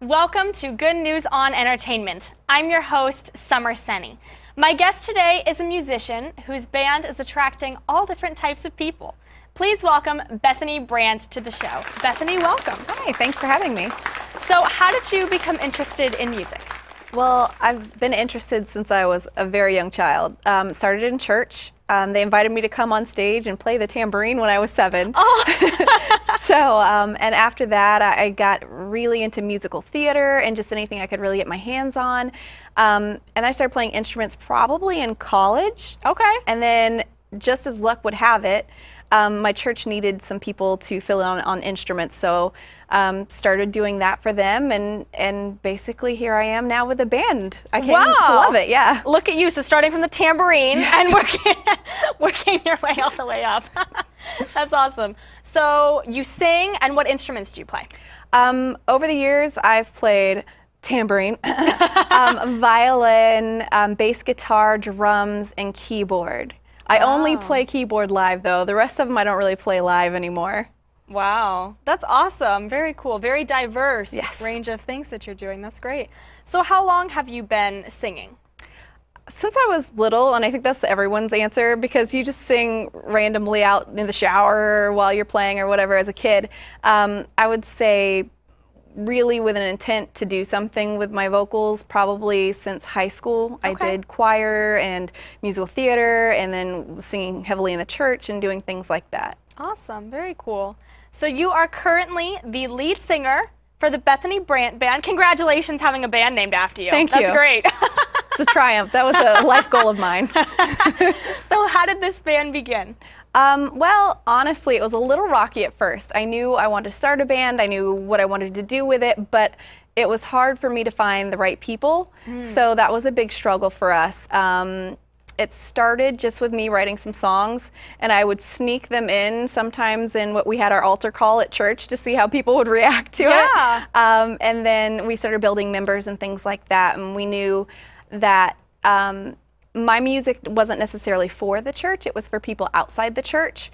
Welcome to Good News on Entertainment. I'm your host, Summer Senny. My guest today is a musician whose band is attracting all different types of people. Please welcome Bethany Brandt to the show. Bethany, welcome. Hi, thanks for having me. So how did you become interested in music? Well, I've been interested since I was a very young child. Started in church. They invited me to come on stage and play the tambourine when I was 7. And after that, I got really into musical theater and just anything I could really get my hands on. And I started playing instruments probably in college. Okay. And then, just as luck would have it, my church needed some people to fill in on instruments, so started doing that for them, and basically here I am now with a band. I came to love it, yeah. Look at you, so starting from the tambourine and working your way all the way up. That's awesome. So you sing, and what instruments do you play? Over the years, I've played tambourine, violin, bass guitar, drums, and keyboard. I only play keyboard live, though. The rest of them I don't really play live anymore. Wow, that's awesome. Very cool. Very diverse range of things that you're doing. That's great. So how long have you been singing? Since I was little, and I think that's everyone's answer, because you just sing randomly out in the shower while you're playing or whatever as a kid. I would say really with an intent to do something with my vocals probably since high school. Okay. I did choir and musical theater and then singing heavily in the church and doing things like that. Awesome, very cool. So you are currently the lead singer for the Bethany Brandt Band. Congratulations having a band named after you. Thank you. That's great. It's a triumph. That was a life goal of mine. So how did this band begin? Well, honestly, it was a little rocky at first. I knew I wanted to start a band, I knew what I wanted to do with it, but it was hard for me to find the right people, so that was a big struggle for us. It started just with me writing some songs, and I would sneak them in sometimes in what we had our altar call at church to see how people would react to it. And then we started building members and things like that, and we knew that my music wasn't necessarily for the church, it was for people outside the church.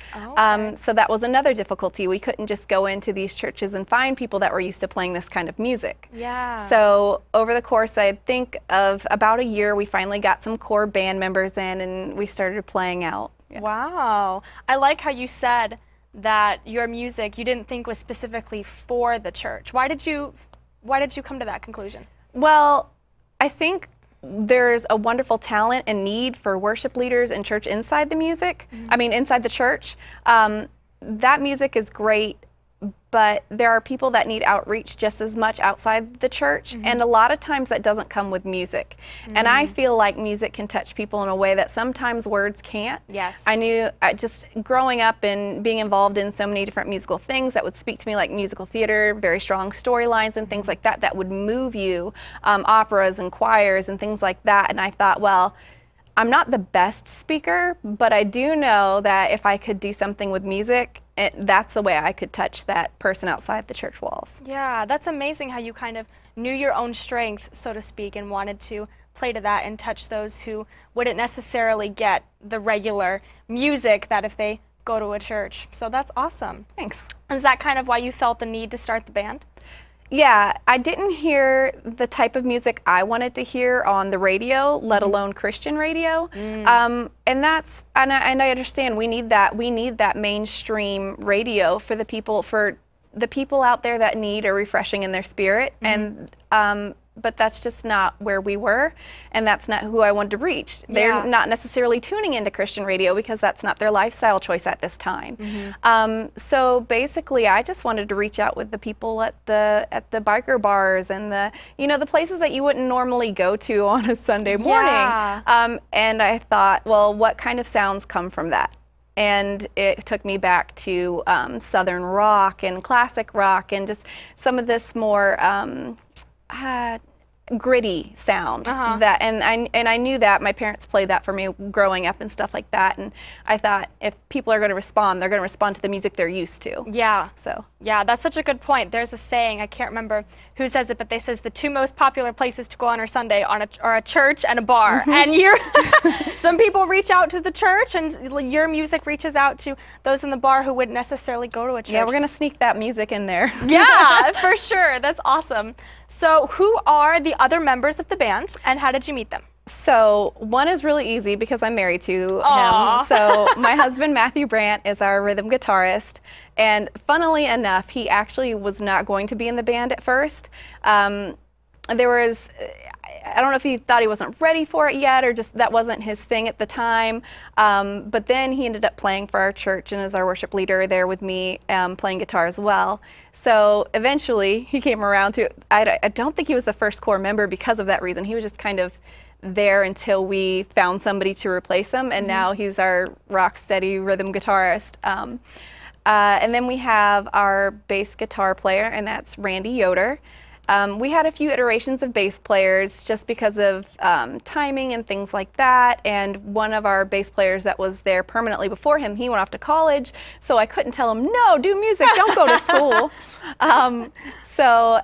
So that was another difficulty. We couldn't just go into these churches and find people that were used to playing this kind of music. Yeah. So over the course, I think of about a year, we finally got some core band members in and we started playing out. Yeah. Wow. I like how you said that your music you didn't think was specifically for the church. Why did you come to that conclusion? Well, I think there's a wonderful talent and need for worship leaders and church inside the music. I mean, inside the church. That music is great, but there are people that need outreach just as much outside the church, and a lot of times that doesn't come with music. And I feel like music can touch people in a way that sometimes words can't. Yes. I knew, just growing up and being involved in so many different musical things that would speak to me, like musical theater, very strong storylines and things like that, that would move you, operas and choirs and things like that. And I thought, well, I'm not the best speaker, but I do know that if I could do something with music, that's the way I could touch that person outside the church walls. Yeah, that's amazing how you kind of knew your own strengths, so to speak, and wanted to play to that and touch those who wouldn't necessarily get the regular music that if they go to a church. So that's awesome. Thanks. Is that kind of why you felt the need to start the band? Yeah, I didn't hear the type of music I wanted to hear on the radio, let alone Christian radio. And I understand we need that mainstream radio for the people out there that need a refreshing in their spirit. But that's just not where we were, and that's not who I wanted to reach. They're not necessarily tuning into Christian radio because that's not their lifestyle choice at this time. So basically, I just wanted to reach out with the people at the biker bars and the places that you wouldn't normally go to on a Sunday morning. And I thought, well, what kind of sounds come from that? And it took me back to Southern rock and classic rock and just some of this more gritty sound. And I knew that my parents played that for me growing up and stuff like that, and I thought if people are going to respond, they're going to respond to the music they're used to. Yeah. So yeah, that's such a good point. There's a saying, I can't remember who says it, but they says the two most popular places to go on a Sunday are a church and a bar. And you're some people reach out to the church, and your music reaches out to those in the bar who wouldn't necessarily go to a church. Yeah, we're gonna sneak that music in there. Yeah, for sure. That's awesome. So who are the other members of the band, and how did you meet them? So one is really easy because I'm married to Aww. him. So my husband, Bethany Brandt, is our rhythm guitarist. And funnily enough, he actually was not going to be in the band at first. I don't know if he thought he wasn't ready for it yet, or just that wasn't his thing at the time. But then he ended up playing for our church and is our worship leader there with me, playing guitar as well. So eventually he came around to, I don't think he was the first core member because of that reason. He was just kind of there until we found somebody to replace him, and now he's our rock steady rhythm guitarist. And then we have our bass guitar player, and that's Randy Yoder. We had a few iterations of bass players just because of timing and things like that, and one of our bass players that was there permanently before him, he went off to college, so I couldn't tell him, no, do music, don't go to school.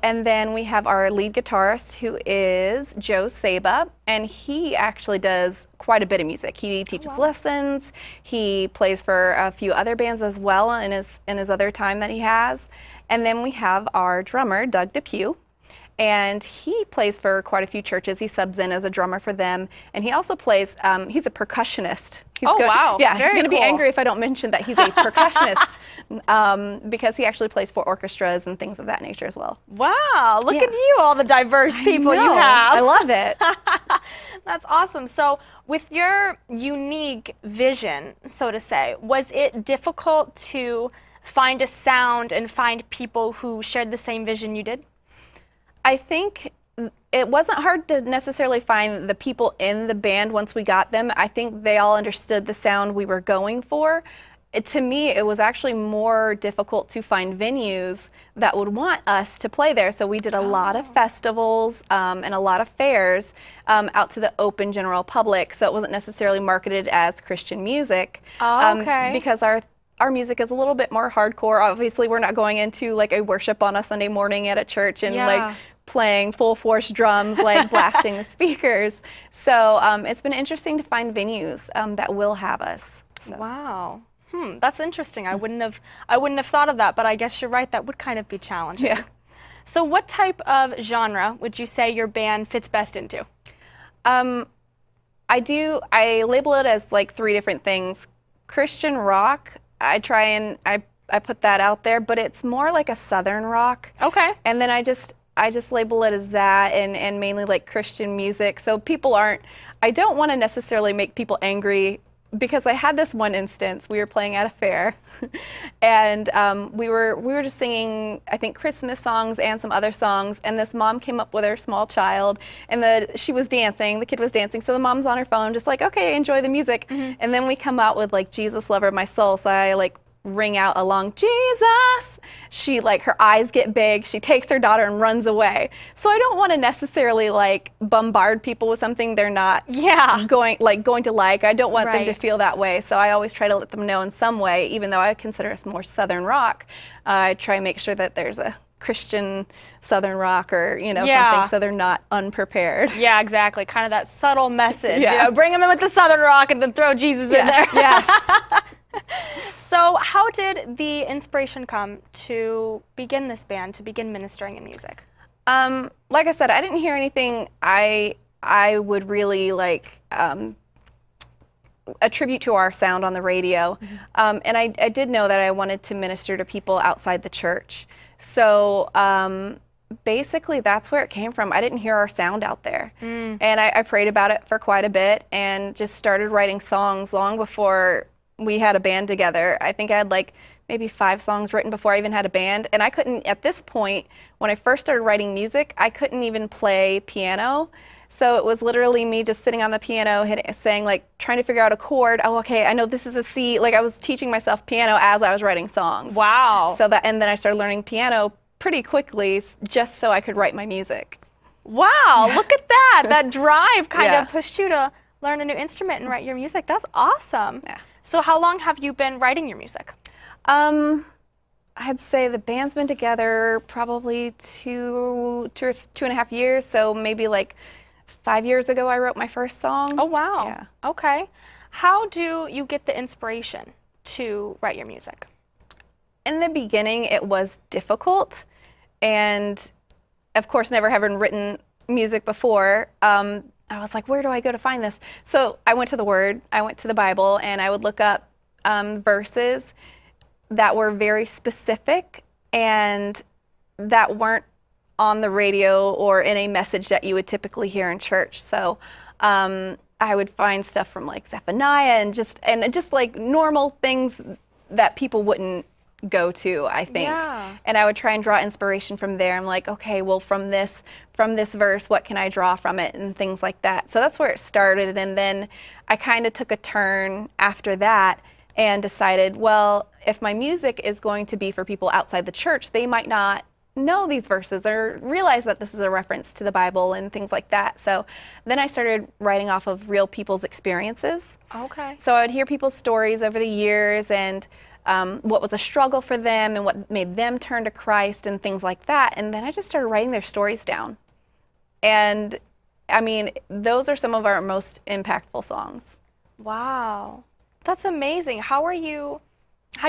And then we have our lead guitarist, who is Joe Saba, and he actually does quite a bit of music. He teaches lessons, he plays for a few other bands as well in his other time that he has. And then we have our drummer, Doug Depew, and he plays for quite a few churches. He subs in as a drummer for them, and he also plays, he's a percussionist. Wow. Yeah, he's going to cool. be angry if I don't mention that he's a percussionist, because he actually plays for orchestras and things of that nature as well. Wow, look at you, all the diverse people you have. I love it. That's awesome. So with your unique vision, so to say, was it difficult to find a sound and find people who shared the same vision you did? I think it wasn't hard to necessarily find the people in the band once we got them. I think they all understood the sound we were going for. To me, it was actually more difficult to find venues that would want us to play there. So we did a lot of festivals and a lot of fairs out to the open general public. So it wasn't necessarily marketed as Christian music. Because our music is a little bit more hardcore. Obviously, we're not going into like a worship on a Sunday morning at a church and like playing full force drums, like blasting the speakers. So it's been interesting to find venues that will have us. So. Wow. That's interesting. I wouldn't have thought of that, but I guess you're right. That would kind of be challenging. Yeah. So what type of genre would you say your band fits best into? I label it as like 3 different things. Christian rock, I put that out there, but it's more like a Southern rock. Okay. And then I just label it as that, and mainly like Christian music. So I don't want to necessarily make people angry, because I had this one instance. We were playing at a fair, and we were just singing, I think, Christmas songs and some other songs. And this mom came up with her small child, and she was dancing. The kid was dancing, so the mom's on her phone, just like, okay, enjoy the music. And then we come out with like Jesus, Lover of My Soul. So I like ring out along, Jesus. She her eyes get big. She takes her daughter and runs away. So I don't want to necessarily like bombard people with something they're not going to like. I don't want them to feel that way. So I always try to let them know in some way, even though I consider us more Southern rock. I try to make sure that there's a Christian Southern rock, or something, so they're not unprepared. Yeah, exactly. Kind of that subtle message. Bring them in with the Southern rock and then throw Jesus in there. Yes. So how did the inspiration come to begin this band, to begin ministering in music? Like I said, I didn't hear anything I would really attribute to our sound on the radio. And I did know that I wanted to minister to people outside the church. So basically that's where it came from. I didn't hear our sound out there. And I prayed about it for quite a bit and just started writing songs long before we had a band together. I think I had maybe 5 songs written before I even had a band. And I couldn't, at this point, when I first started writing music, I couldn't even play piano. So it was literally me just sitting on the piano, trying to figure out a chord. Oh, okay, I know this is a C. I was teaching myself piano as I was writing songs. Wow. And then I started learning piano pretty quickly just so I could write my music. Wow, look at that. That drive kind of pushed you to learn a new instrument and write your music. That's awesome. Yeah. So how long have you been writing your music? I'd say the band's been together probably two or 2.5 years. So maybe like 5 years ago, I wrote my first song. Oh, wow. Yeah. Okay. How do you get the inspiration to write your music? In the beginning, it was difficult. And of course, never having written music before, I was like, where do I go to find this? So I went to the Word, I went to the Bible, and I would look up verses that were very specific and that weren't on the radio or in a message that you would typically hear in church. So I would find stuff from like Zephaniah and just like normal things that people wouldn't go to, I think. Yeah. And I would try and draw inspiration from there. I'm like, okay, well, from this verse, what can I draw from it, and things like that. So that's where it started. And then I kind of took a turn after that and decided, well, if my music is going to be for people outside the church, they might not know these verses or realize that this is a reference to the Bible and things like that. So then I started writing off of real people's experiences. Okay. So I would hear people's stories over the years and what was a struggle for them and what made them turn to Christ and things like that. And then I just started writing their stories down. And I mean, those are some of our most impactful songs. Wow. That's amazing. How do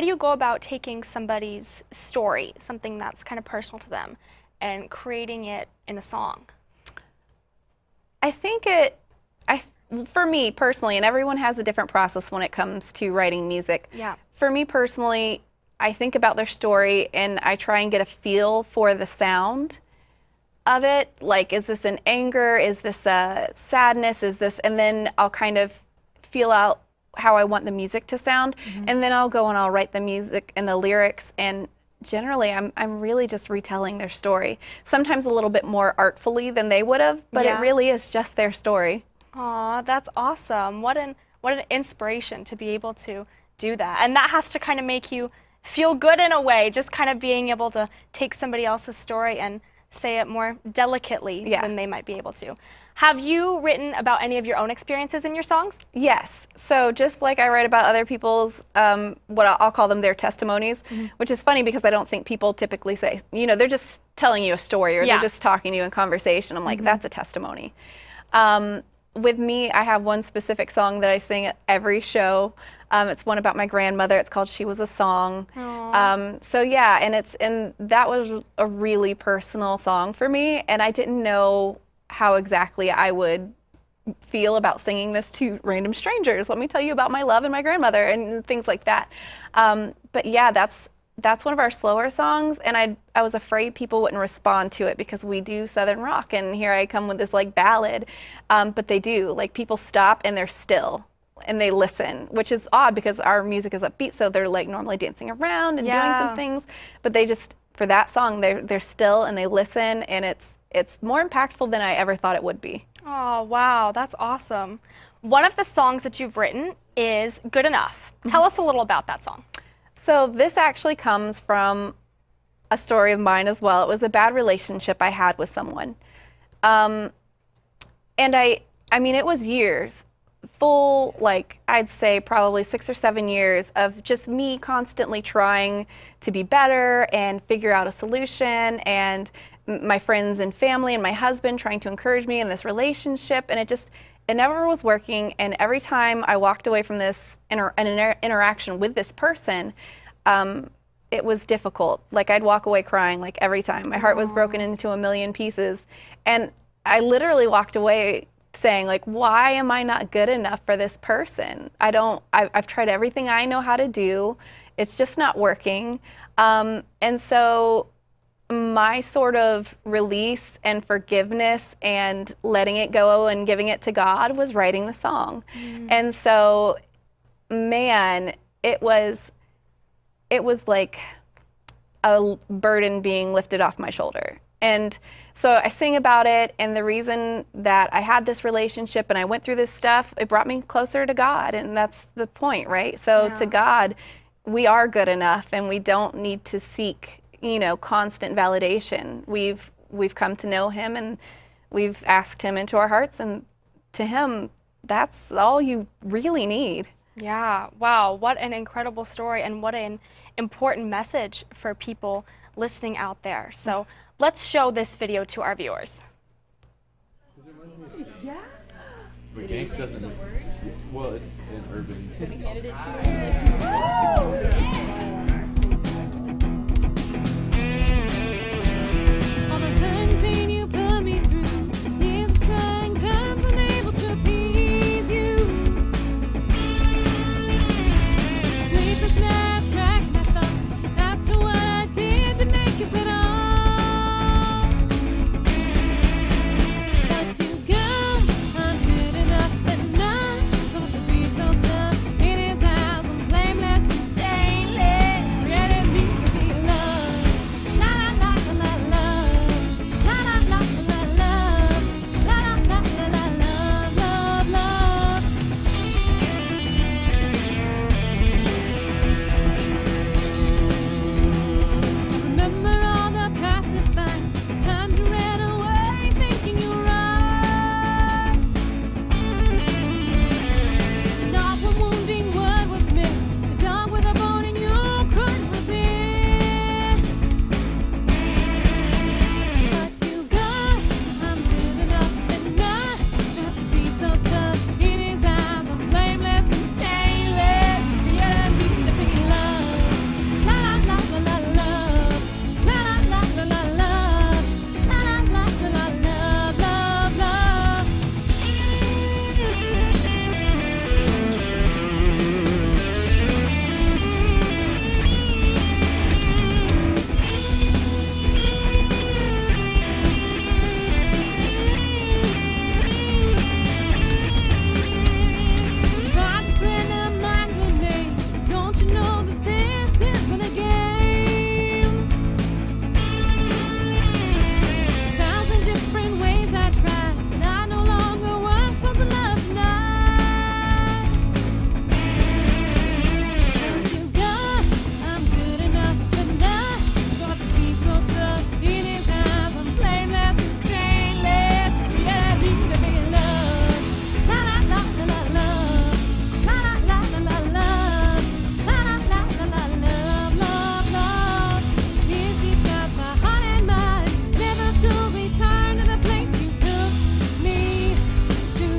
you go about taking somebody's story, something that's kind of personal to them, and creating it in a song? I think for me personally, and everyone has a different process when it comes to writing music. Yeah. For me personally, I think about their story and I try and get a feel for the sound of it. Like, is this an anger? Is this a sadness? And then I'll kind of feel out how I want the music to sound. Mm-hmm. And then I'll go and I'll write the music and the lyrics. And generally, I'm really just retelling their story. Sometimes a little bit more artfully than they would have, but it really is just their story. Aw, that's awesome. What an inspiration to be able to do that. And that has to kind of make you feel good in a way, just kind of being able to take somebody else's story and say it more delicately than they might be able to. Have you written about any of your own experiences in your songs? Yes. So just like I write about other people's, what I'll call them their testimonies, which is funny because I don't think people typically say, they're just telling you a story or they're just talking to you in conversation. I'm like, that's a testimony. With me, I have one specific song that I sing at every show. It's one about my grandmother. It's called "She Was a Song." So yeah, and that was a really personal song for me, and I didn't know how exactly I would feel about singing this to random strangers. Let me tell you about my love and my grandmother and things like that. But yeah, that's one of our slower songs, and I was afraid people wouldn't respond to it because we do Southern rock, and here I come with this like ballad, but they do. Like, people stop and they're still and they listen, which is odd because our music is upbeat, so they're like normally dancing around and doing some things, but they just, for that song, they're still and they listen, and it's more impactful than I ever thought it would be. Oh, wow, that's awesome. One of the songs that you've written is Good Enough. Tell us a little about that song. So this actually comes from a story of mine as well. It was a bad relationship I had with someone. And I mean, it was years, full, like, I'd say probably 6 or 7 years of just me constantly trying to be better and figure out a solution, and my friends and family and my husband trying to encourage me in this relationship, and it never was working. And every time I walked away from this interaction with this person, it was difficult. Like, I'd walk away crying, like, every time. My heart was broken into a million pieces. And I literally walked away saying, like, why am I not good enough for this person? I've tried everything I know how to do. It's just not working. And so my sort of release and forgiveness and letting it go and giving it to God was writing the song. And so, man, it was like a burden being lifted off my shoulder. And so I sing about it, and the reason that I had this relationship and I went through this stuff, it brought me closer to God, and that's the point, right? So to God, we are good enough, and we don't need to seek, constant validation. We've come to know Him, and we've asked Him into our hearts, and to Him, that's all you really need. Yeah, wow, what an incredible story and what an important message for people listening out there. So let's show this video to our viewers. Yeah. But Gank doesn't. Well, it's an urban. All the hurt and pain you put me through, years of trying times unable to appease you. Sleepless nights rack my thoughts as to what I did to make you sit on. But to go, I'm good enough and not so to be so tough. In his eyes, I'm blameless and stainless. Forgetting me to be loved. La la la la la love. La la la la la love. La la la la la love, love, love. Remember all the passive fights, times you ran away thinking you were right. Not one wounding word was missed, the dog with a bone and you couldn't resist. But to God, I'm good enough and not have to be so tough. In his eyes, I'm blameless and stainless. Yet I need to be loved. La la la la la love. La la la la la love. La la la la la love, love, love. Try to slander my good name. Don't you know that this isn't a game? 1,000 different ways I tried, but I no longer want towards the love tonight. Cause you God, I'm good enough to not don't have to be so tough. In his eyes, I'm blameless and stainless. Yeah, I need to be loved. La la la la la love. La la la la la love. La la la la la love, love, love. His peace guides my heart and mind, never to return to the place you took me to.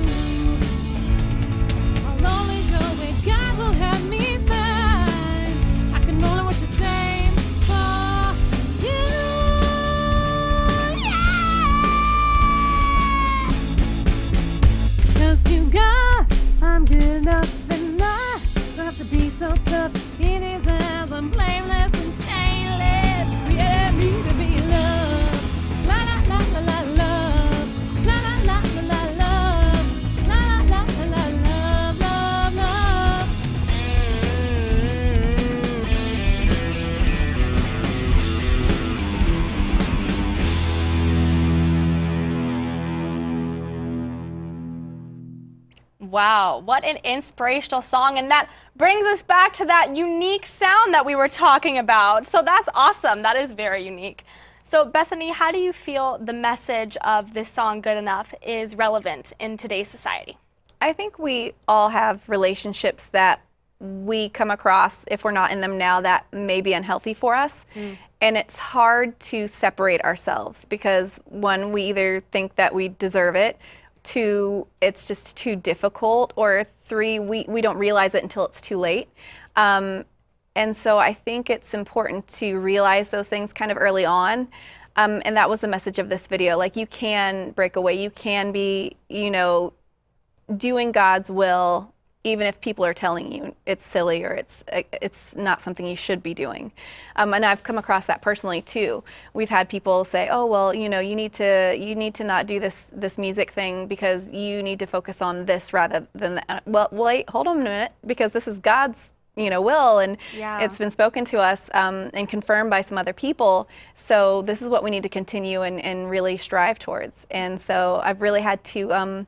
I'll only go where God will have me find. I can only wish the same for you. Cause you got, I'm good enough and I don't have to be so tough. In his eyes, I'm blameless and stainless. Created me to be loved. La la la la la love. La la la la la love. La la la la la love, love, love. Wow, what an inspirational song, and that brings us back to that unique sound that we were talking about. So that's awesome. That is very unique. So Bethany, how do you feel the message of this song, Good Enough, is relevant in today's society? I think we all have relationships that we come across, if we're not in them now, that may be unhealthy for us. And it's hard to separate ourselves because, one, we either think that we deserve it, two, it's just too difficult, or three, we don't realize it until it's too late. And so I think it's important to realize those things kind of early on. And that was the message of this video. Like, you can break away, you can be, you know, doing God's will, even if people are telling you it's silly or it's not something you should be doing. And I've come across that personally too. We've had people say, "Oh, well, you know, you need to not do this music thing because you need to focus on this rather than that." Well, wait, hold on a minute, because this is God's, you know, will, and it's been spoken to us and confirmed by some other people. So this is what we need to continue and really strive towards. And so I've really had to,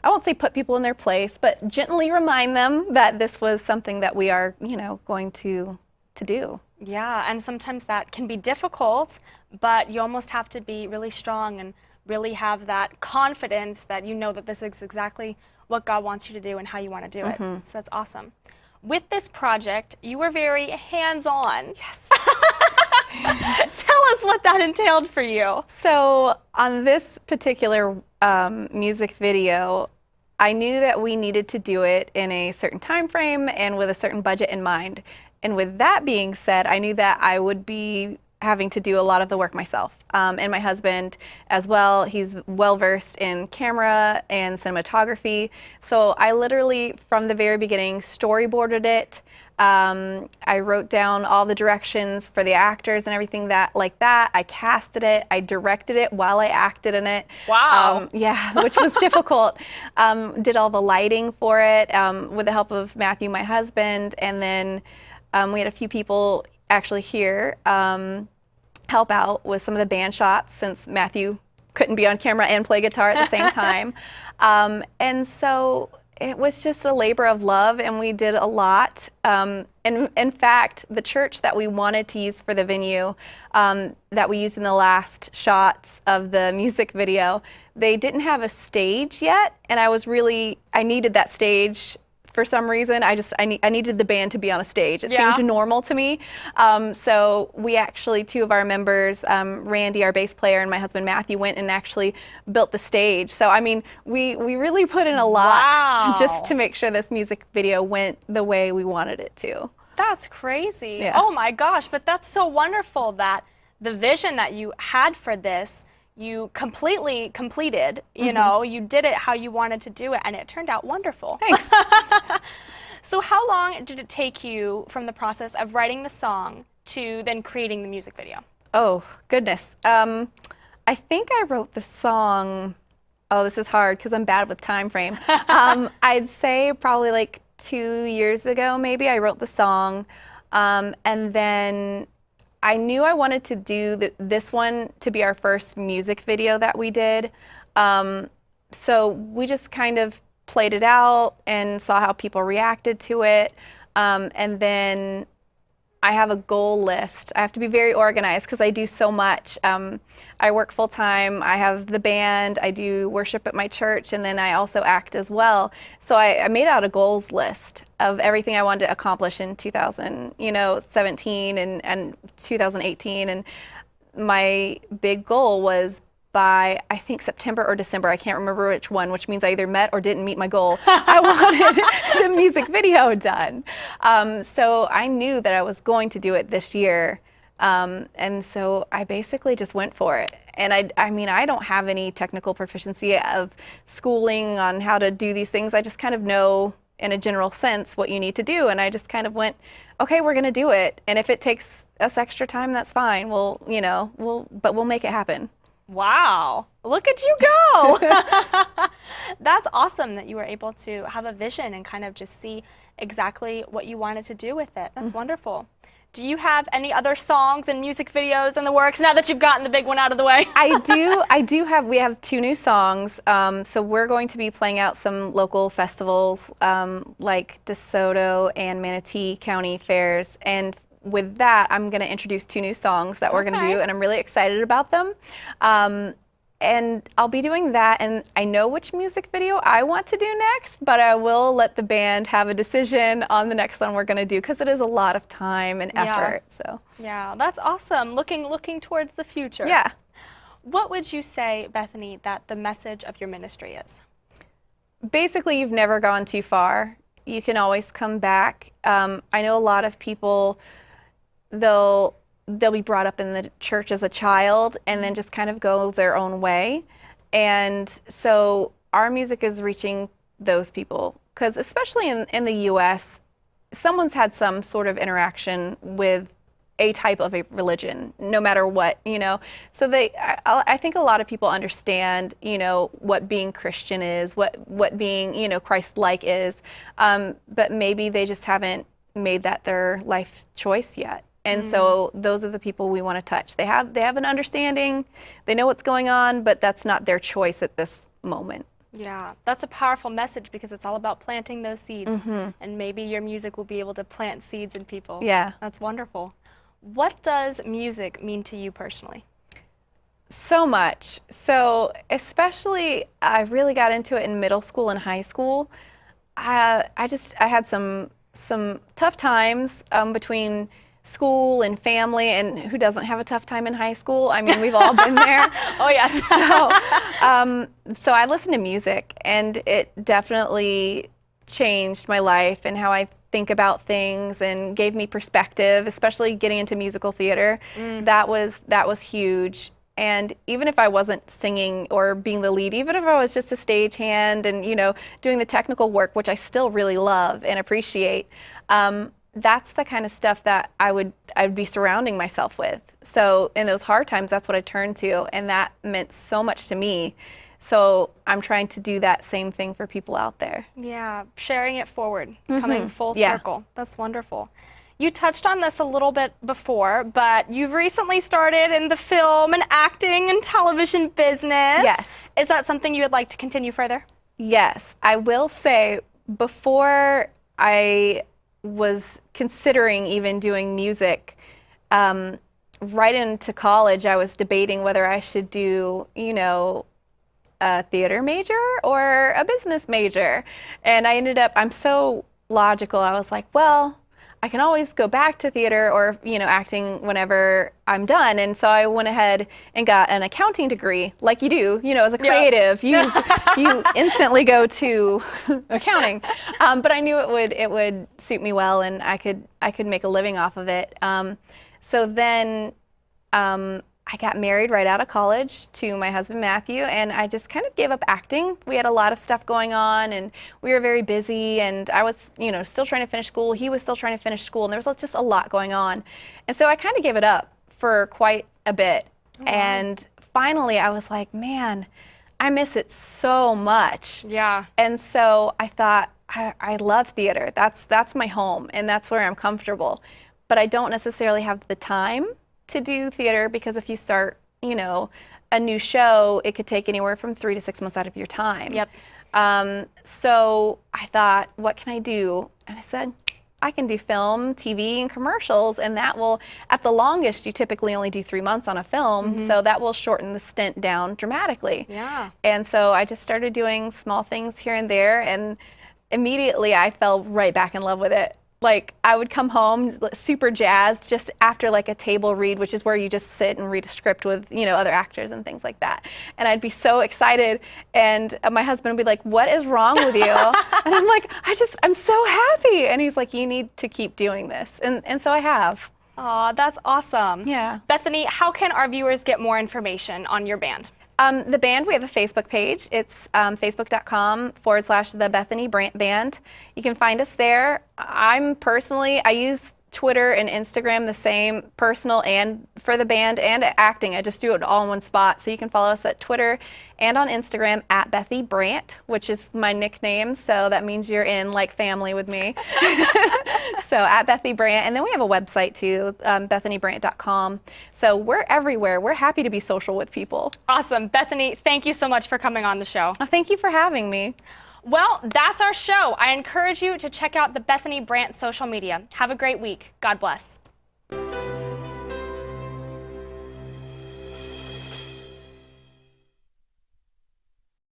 I won't say put people in their place, but gently remind them that this was something that we are, you know, going to do. Yeah, and sometimes that can be difficult, but you almost have to be really strong and really have that confidence that you know that this is exactly what God wants you to do and how you want to do it. So that's awesome. With this project, you were very hands-on. Yes. Tell us what that entailed for you. So on this particular music video, I knew that we needed to do it in a certain time frame and with a certain budget in mind. And with that being said, I knew that I would be having to do a lot of the work myself. And my husband as well, he's well versed in camera and cinematography. So I literally, from the very beginning, storyboarded it. I wrote down all the directions for the actors and everything like that. I casted it. I directed it while I acted in it. Wow. Yeah, which was difficult. Did all the lighting for it with the help of Matthew, my husband. And then we had a few people actually here help out with some of the band shots since Matthew couldn't be on camera and play guitar at the same time. And so it was just a labor of love, and we did a lot. And in fact, the church that we wanted to use for the venue, that we used in the last shots of the music video, they didn't have a stage yet, and I needed that stage. For some reason, I needed the band to be on a stage. It seemed normal to me. So we actually, two of our members, Randy, our bass player, and my husband Matthew, went and actually built the stage. So I mean, we really put in a lot just to make sure this music video went the way we wanted it to. That's crazy. Yeah. Oh my gosh, but that's so wonderful that the vision that you had for this, you completely completed. You know, you did it how you wanted to do it, and it turned out wonderful. Thanks. So how long did it take you from the process of writing the song to then creating the music video? Oh, goodness. I think I wrote the song, oh, this is hard because I'm bad with time frame. I'd say probably like 2 years ago, maybe, I wrote the song. And then I knew I wanted to do this one to be our first music video that we did. So we just kind of played it out and saw how people reacted to it. And then I have a goal list. I have to be very organized because I do so much. I work full time. I have the band. I do worship at my church, and then I also act as well. So I made out a goals list of everything I wanted to accomplish in 2017 and 2018. And my big goal was by, I think, September or December, I can't remember which one, which means I either met or didn't meet my goal. I wanted the music video done. So I knew that I was going to do it this year. And so I basically just went for it. And I mean, I don't have any technical proficiency of schooling on how to do these things. I just kind of know in a general sense what you need to do. And I just kind of went, okay, we're going to do it. And if it takes us extra time, that's fine. We'll make it happen. Wow, look at you go. That's awesome that you were able to have a vision and kind of just see exactly what you wanted to do with it. That's wonderful. Do you have any other songs and music videos in the works now that you've gotten the big one out of the way? We have 2 new songs. So we're going to be playing out some local festivals like DeSoto and Manatee County fairs. And with that, I'm going to introduce 2 new songs that we're going to do, and I'm really excited about them. And I'll be doing that, and I know which music video I want to do next, but I will let the band have a decision on the next one we're going to do, because it is a lot of time and effort. So yeah, that's awesome. Looking towards the future. Yeah. What would you say, Bethany, that the message of your ministry is? Basically, you've never gone too far. You can always come back. I know a lot of people, they'll be brought up in the church as a child and then just kind of go their own way. And so our music is reaching those people, because especially in the U.S., someone's had some sort of interaction with a type of a religion, no matter what, So I think a lot of people understand, what being Christian is, what being, Christ-like is, but maybe they just haven't made that their life choice yet. And so those are the people we want to touch. They have an understanding, they know what's going on, but that's not their choice at this moment. Yeah, that's a powerful message, because it's all about planting those seeds, and maybe your music will be able to plant seeds in people. Yeah. That's wonderful. What does music mean to you personally? So much. So especially, I really got into it in middle school and high school. I had some tough times between school and family, and who doesn't have a tough time in high school? I mean, we've all been there. Oh, yes. So I listened to music, and it definitely changed my life and how I think about things, and gave me perspective, especially getting into musical theater. That was huge. And even if I wasn't singing or being the lead, even if I was just a stagehand and, you know, doing the technical work, which I still really love and appreciate, that's the kind of stuff that I'd be surrounding myself with. So in those hard times, that's what I turned to, and that meant so much to me. So I'm trying to do that same thing for people out there. Yeah, sharing it forward, coming full Yeah. circle. That's wonderful. You touched on this a little bit before, but you've recently started in the film and acting and television business. Yes. Is that something you would like to continue further? Yes, I will say, before I was considering even doing music, right into college, I was debating whether I should do, you know, a theater major or a business major. And I ended up, I'm so logical, I was like, well, I can always go back to theater or, you know, acting whenever I'm done. And so I went ahead and got an accounting degree, like you do, you know, as a creative, you instantly go to accounting. But I knew it would suit me well, and I could make a living off of it. So then I got married right out of college to my husband, Matthew, and I just kind of gave up acting. We had a lot of stuff going on, and we were very busy, and I was, you know, still trying to finish school. He was still trying to finish school, and there was just a lot going on. And so I kind of gave it up for quite a bit. And finally, I was like, man, I miss it so much. Yeah. And so I thought, I love theater. That's my home, and that's where I'm comfortable. But I don't necessarily have the time to do theater, because if you start, you know, a new show, it could take anywhere from 3 to 6 months out of your time. Yep. So I thought, what can I do? And I said, I can do film, TV, and commercials, and that will, at the longest, you typically only do 3 months on a film, so that will shorten the stint down dramatically. Yeah. And so I just started doing small things here and there, and immediately I fell right back in love with it. Like, I would come home super jazzed just after like a table read, which is where you just sit and read a script with, you know, other actors and things like that. And I'd be so excited, and my husband would be like, what is wrong with you? And I'm like, I'm so happy. And he's like, you need to keep doing this. And so I have. Aw, that's awesome. Yeah. Bethany, how can our viewers get more information on your band? The band, we have a Facebook page. It's facebook.com/the Bethany Brandt Band. You can find us there. I use Twitter and Instagram the same, personal and for the band and acting. I just do it all in one spot. So you can follow us at Twitter and on Instagram at Bethy Brandt, which is my nickname. So that means you're in like family with me. So at Bethy Brandt. And then we have a website too, bethanybrandt.com. So we're everywhere. We're happy to be social with people. Awesome. Bethany, thank you so much for coming on the show. Well, thank you for having me. Well, that's our show. I encourage you to check out the Bethany Brandt social media. Have a great week. God bless.